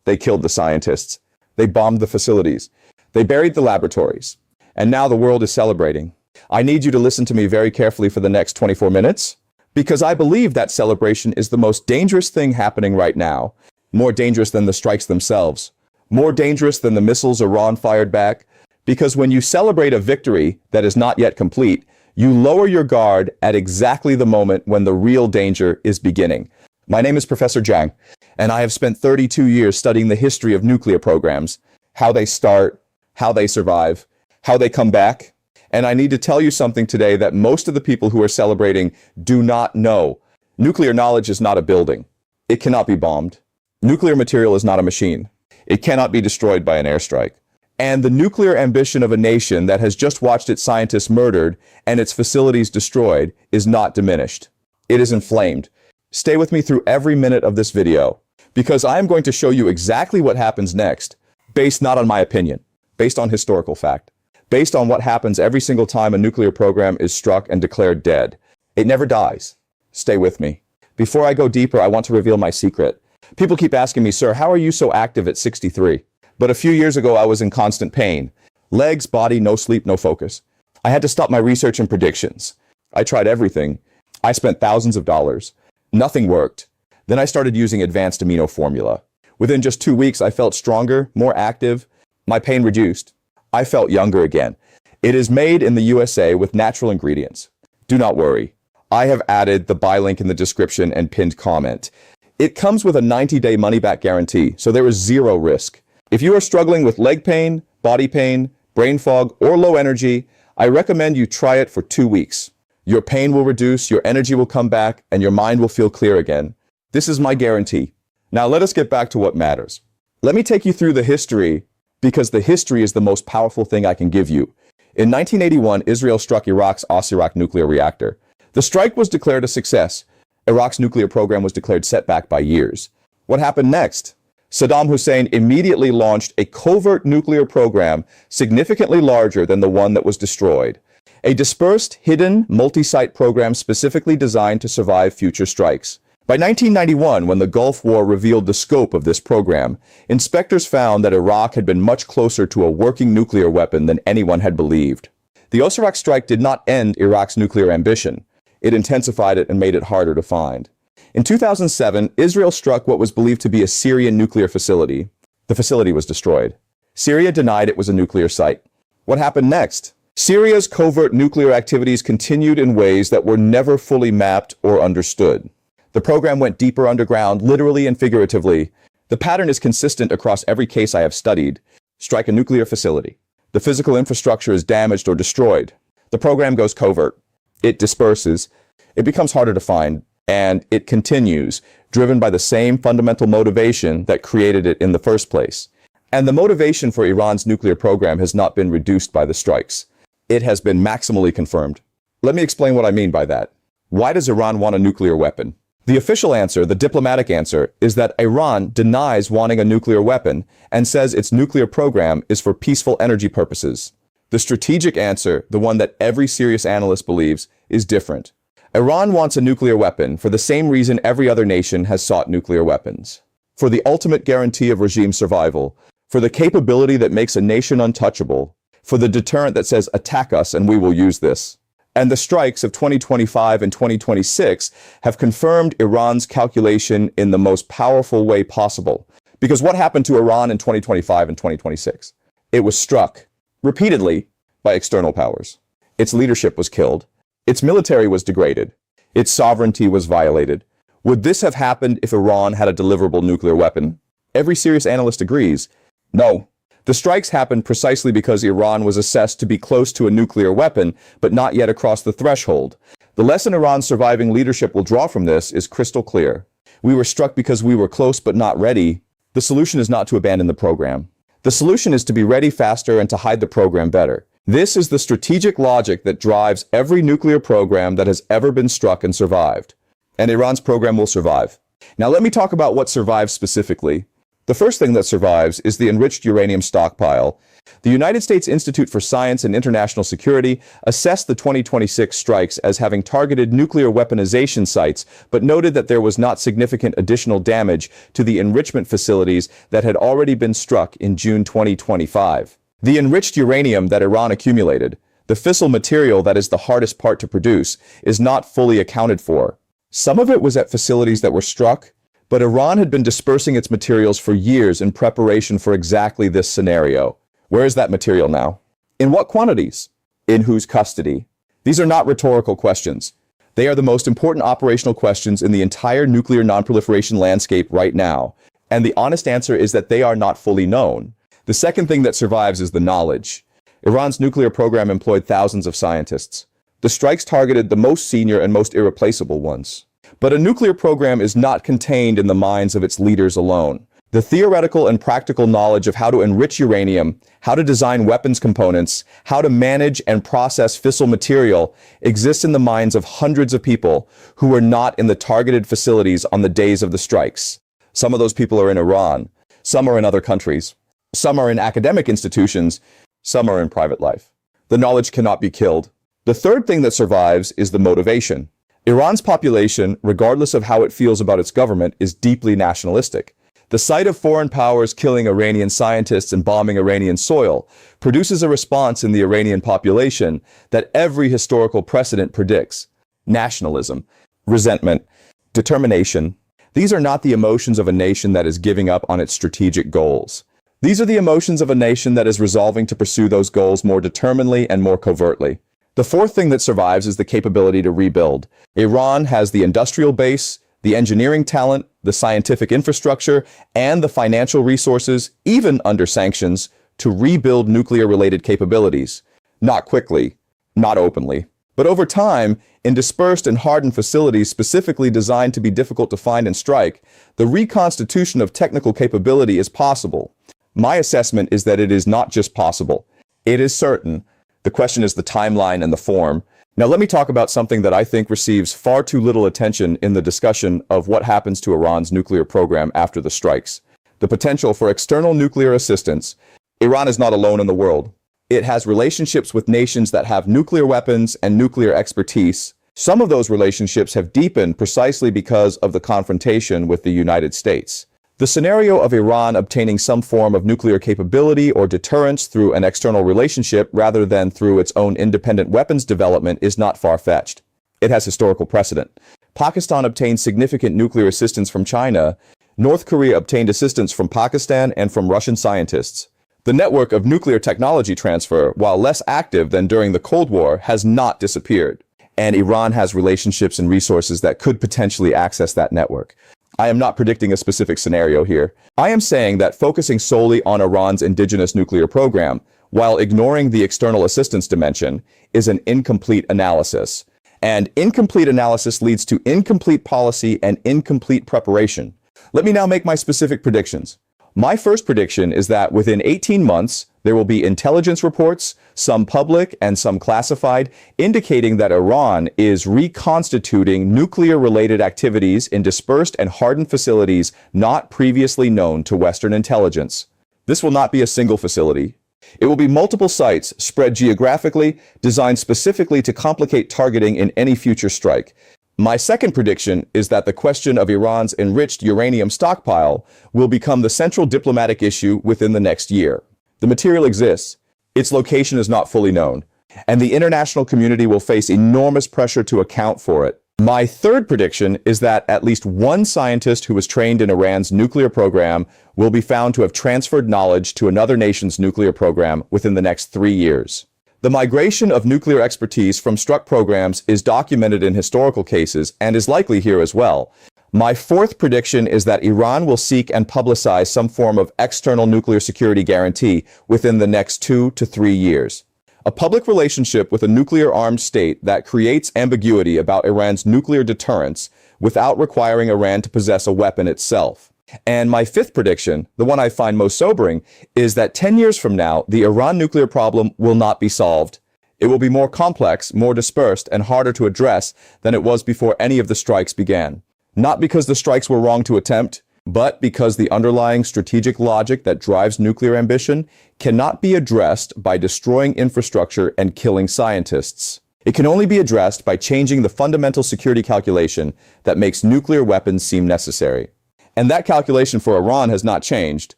They killed the scientists. They bombed the facilities. They buried the laboratories. And now the world is celebrating. I need you to listen to me very carefully for the next 24 minutes, because I believe that celebration is the most dangerous thing happening right now. More dangerous than the strikes themselves. More dangerous than the missiles Iran fired back. Because when you celebrate a victory that is not yet complete, you lower your guard at exactly the moment when the real danger is beginning. My name is Professor Jiang, and I have spent 32 years studying the history of nuclear programs, how they start, how they survive, how they come back. And I need to tell you something today that most of the people who are celebrating do not know. Nuclear knowledge is not a building. It cannot be bombed. Nuclear material is not a machine. It cannot be destroyed by an airstrike. And the nuclear ambition of a nation that has just watched its scientists murdered and its facilities destroyed is not diminished. It is inflamed. Stay with me through every minute of this video, because I am going to show you exactly what happens next, based not on my opinion, based on historical fact, based on what happens every single time a nuclear program is struck and declared dead. It never dies. Stay with me. Before I go deeper, I want to reveal my secret. People keep asking me, sir, how are you so active at 63? But a few years ago, I was in constant pain. Legs, body, no sleep, no focus. I had to stop my research and predictions. I tried everything. I spent thousands of dollars. Nothing worked. Then I started using advanced amino formula. Within just 2 weeks, I felt stronger, more active. My pain reduced. I felt younger again. It is made in the USA with natural ingredients. Do not worry. I have added the buy link in the description and pinned comment. It comes with a 90-day money-back guarantee, so there is zero risk. If you are struggling with leg pain, body pain, brain fog, or low energy, I recommend you try it for 2 weeks. Your pain will reduce, your energy will come back, and your mind will feel clear again. This is my guarantee. Now let us get back to what matters. Let me take you through the history, because the history is the most powerful thing I can give you. In 1981, Israel struck Iraq's Osirak nuclear reactor. The strike was declared a success. Iraq's nuclear program was declared setback by years. What happened next? Saddam Hussein immediately launched a covert nuclear program significantly larger than the one that was destroyed. A dispersed, hidden, multi-site program specifically designed to survive future strikes. By 1991, when the Gulf War revealed the scope of this program, inspectors found that Iraq had been much closer to a working nuclear weapon than anyone had believed. The Osirak strike did not end Iraq's nuclear ambition. It intensified it and made it harder to find. In 2007, Israel struck what was believed to be a Syrian nuclear facility. The facility was destroyed. Syria denied it was a nuclear site. What happened next? Syria's covert nuclear activities continued in ways that were never fully mapped or understood. The program went deeper underground, literally and figuratively. The pattern is consistent across every case I have studied. Strike a nuclear facility. The physical infrastructure is damaged or destroyed. The program goes covert. It disperses. It becomes harder to find. And it continues, driven by the same fundamental motivation that created it in the first place. And the motivation for Iran's nuclear program has not been reduced by the strikes. It has been maximally confirmed. Let me explain what I mean by that. Why does Iran want a nuclear weapon? The official answer, the diplomatic answer, is that Iran denies wanting a nuclear weapon and says its nuclear program is for peaceful energy purposes. The strategic answer, the one that every serious analyst believes, is different. Iran wants a nuclear weapon for the same reason every other nation has sought nuclear weapons. For the ultimate guarantee of regime survival, for the capability that makes a nation untouchable, for the deterrent that says attack us and we will use this. And the strikes of 2025 and 2026 have confirmed Iran's calculation in the most powerful way possible. Because what happened to Iran in 2025 and 2026? It was struck repeatedly by external powers. Its leadership was killed. Its military was degraded. Its sovereignty was violated. Would this have happened if Iran had a deliverable nuclear weapon? Every serious analyst agrees. No. The strikes happened precisely because Iran was assessed to be close to a nuclear weapon, but not yet across the threshold. The lesson Iran's surviving leadership will draw from this is crystal clear. We were struck because we were close but not ready. The solution is not to abandon the program. The solution is to be ready faster and to hide the program better. This is the strategic logic that drives every nuclear program that has ever been struck and survived. And Iran's program will survive. Now let me talk about what survives specifically. The first thing that survives is the enriched uranium stockpile. The United States Institute for Science and International Security assessed the 2026 strikes as having targeted nuclear weaponization sites, but noted that there was not significant additional damage to the enrichment facilities that had already been struck in June 2025. The enriched uranium that Iran accumulated, the fissile material that is the hardest part to produce, is not fully accounted for. Some of it was at facilities that were struck, but Iran had been dispersing its materials for years in preparation for exactly this scenario. Where is that material now? In what quantities? In whose custody? These are not rhetorical questions. They are the most important operational questions in the entire nuclear nonproliferation landscape right now. And the honest answer is that they are not fully known. The second thing that survives is the knowledge. Iran's nuclear program employed thousands of scientists. The strikes targeted the most senior and most irreplaceable ones. But a nuclear program is not contained in the minds of its leaders alone. The theoretical and practical knowledge of how to enrich uranium, how to design weapons components, how to manage and process fissile material exists in the minds of hundreds of people who were not in the targeted facilities on the days of the strikes. Some of those people are in Iran. Some are in other countries. Some are in academic institutions. Some are in private life. The knowledge cannot be killed. The third thing that survives is the motivation. Iran's population, regardless of how it feels about its government, is deeply nationalistic. The sight of foreign powers killing Iranian scientists and bombing Iranian soil produces a response in the Iranian population that every historical precedent predicts. Nationalism, resentment, determination. These are not the emotions of a nation that is giving up on its strategic goals. These are the emotions of a nation that is resolving to pursue those goals more determinedly and more covertly. The fourth thing that survives is the capability to rebuild. Iran has the industrial base, the engineering talent, the scientific infrastructure, and the financial resources, even under sanctions, to rebuild nuclear-related capabilities. Not quickly, not openly, but over time, in dispersed and hardened facilities specifically designed to be difficult to find and strike, the reconstitution of technical capability is possible. My assessment is that it is not just possible. It is certain. The question is the timeline and the form. Now let me talk about something that I think receives far too little attention in the discussion of what happens to Iran's nuclear program after the strikes. The potential for external nuclear assistance. Iran is not alone in the world. It has relationships with nations that have nuclear weapons and nuclear expertise. Some of those relationships have deepened precisely because of the confrontation with the United States. The scenario of Iran obtaining some form of nuclear capability or deterrence through an external relationship rather than through its own independent weapons development is not far-fetched. It has historical precedent. Pakistan obtained significant nuclear assistance from China. North Korea obtained assistance from Pakistan and from Russian scientists. The network of nuclear technology transfer, while less active than during the Cold War, has not disappeared. And Iran has relationships and resources that could potentially access that network. I am not predicting a specific scenario here. I am saying that focusing solely on Iran's indigenous nuclear program, while ignoring the external assistance dimension, is an incomplete analysis. And incomplete analysis leads to incomplete policy and incomplete preparation. Let me now make my specific predictions. My first prediction is that within 18 months, there will be intelligence reports, some public and some classified, indicating that Iran is reconstituting nuclear-related activities in dispersed and hardened facilities not previously known to Western intelligence. This will not be a single facility. It will be multiple sites spread geographically, designed specifically to complicate targeting in any future strike. My second prediction is that the question of Iran's enriched uranium stockpile will become the central diplomatic issue within the next year. The material exists. Its location is not fully known, and the international community will face enormous pressure to account for it. My third prediction is that at least one scientist who was trained in Iran's nuclear program will be found to have transferred knowledge to another nation's nuclear program within the next 3 years. The migration of nuclear expertise from struck programs is documented in historical cases and is likely here as well. My fourth prediction is that Iran will seek and publicize some form of external nuclear security guarantee within the next 2 to 3 years. A public relationship with a nuclear-armed state that creates ambiguity about Iran's nuclear deterrence without requiring Iran to possess a weapon itself. And my fifth prediction, the one I find most sobering, is that 10 years from now, the Iran nuclear problem will not be solved. It will be more complex, more dispersed, and harder to address than it was before any of the strikes began. Not because the strikes were wrong to attempt, but because the underlying strategic logic that drives nuclear ambition cannot be addressed by destroying infrastructure and killing scientists. It can only be addressed by changing the fundamental security calculation that makes nuclear weapons seem necessary. And that calculation for Iran has not changed.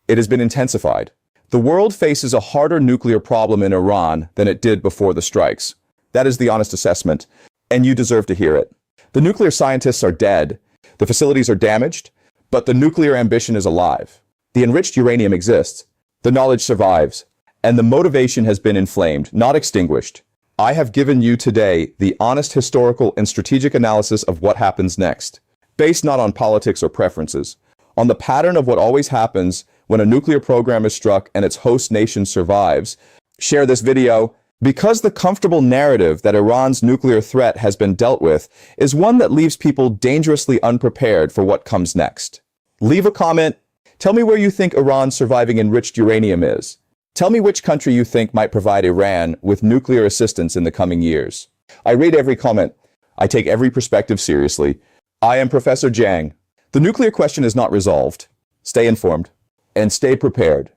It has been intensified. The world faces a harder nuclear problem in Iran than it did before the strikes. That is the honest assessment, and you deserve to hear it. The nuclear scientists are dead, the facilities are damaged, but the nuclear ambition is alive. The enriched uranium exists, the knowledge survives, and the motivation has been inflamed, not extinguished. I have given you today the honest historical and strategic analysis of what happens next, based not on politics or preferences, on the pattern of what always happens when a nuclear program is struck and its host nation survives. Share this video because the comfortable narrative that Iran's nuclear threat has been dealt with is one that leaves people dangerously unprepared for what comes next. Leave a comment. Tell me where you think Iran's surviving enriched uranium is. Tell me which country you think might provide Iran with nuclear assistance in the coming years. I read every comment. I take every perspective seriously. I am Professor Jiang. The nuclear question is not resolved. Stay informed and stay prepared.